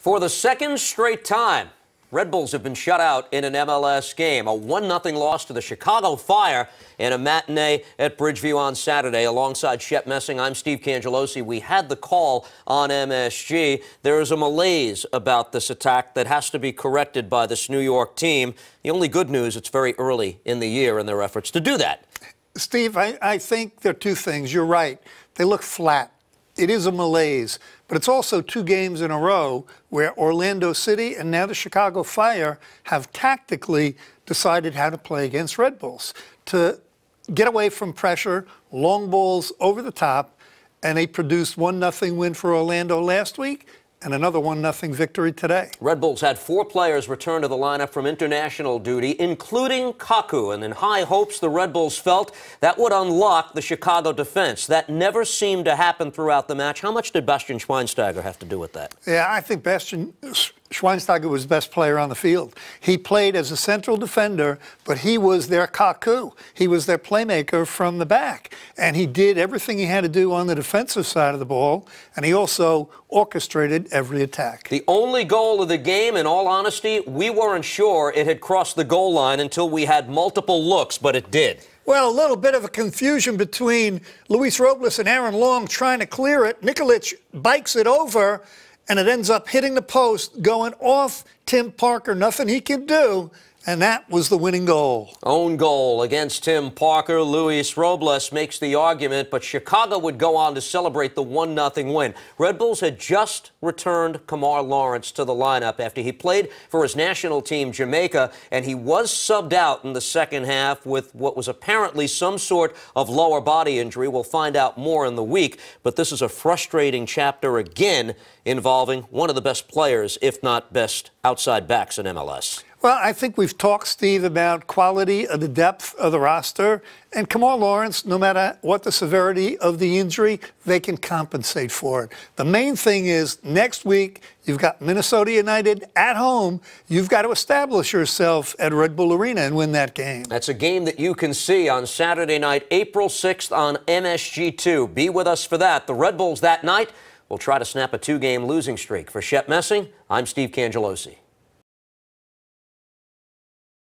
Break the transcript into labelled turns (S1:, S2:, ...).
S1: For the second straight time, Red Bulls have been shut out in an MLS game. A 1-0 loss to the Chicago Fire in a matinee at Bridgeview on Saturday. Alongside Shep Messing, I'm Steve Cangelosi. We had the call on MSG. There is a malaise about this attack that has to be corrected by this New York team. The only good news, it's very early in the year in their efforts to do that.
S2: Steve, I think there are two things. You're right. They look flat. It is a malaise, but it's also two games in a row where Orlando City and now the Chicago Fire have tactically decided how to play against Red Bulls, to get away from pressure, long balls over the top, and they produced 1-0 win for Orlando last week and another 1-0 victory today.
S1: Red Bulls had 4 players return to the lineup from international duty, including Kaku, and in high hopes the Red Bulls felt that would unlock the Chicago defense. That never seemed to happen throughout the match. How much did Bastian Schweinsteiger have to do with that?
S2: Yeah, I think Bastian Schweinsteiger was the best player on the field. He played as a central defender, but he was their Kaku. He was their playmaker from the back. And he did everything he had to do on the defensive side of the ball, and he also orchestrated every attack.
S1: The only goal of the game, in all honesty, we weren't sure it had crossed the goal line until we had multiple looks, but it did.
S2: Well, a little bit of a confusion between Luis Robles and Aaron Long trying to clear it. Nikolic bikes it over, and it ends up hitting the post, going off Tim Parker. Nothing he could do, and that was the winning goal.
S1: Own goal against Tim Parker. Luis Robles makes the argument, but Chicago would go on to celebrate the 1-0 win. Red Bulls had just returned Kemar Lawrence to the lineup after he played for his national team, Jamaica, and he was subbed out in the second half with what was apparently some sort of lower body injury. We'll find out more in the week, but this is a frustrating chapter again involving one of the best players, if not best, outside backs in MLS.
S2: Well, I think we've talked, Steve, about quality of the depth of the roster. And Kemar Lawrence, no matter what the severity of the injury, they can compensate for it. The main thing is next week, you've got Minnesota United at home. You've got to establish yourself at Red Bull Arena and win that game.
S1: That's a game that you can see on Saturday night, April 6th on MSG2. Be with us for that. The Red Bulls that night will try to snap a 2-game losing streak. For Shep Messing, I'm Steve Cangelosi.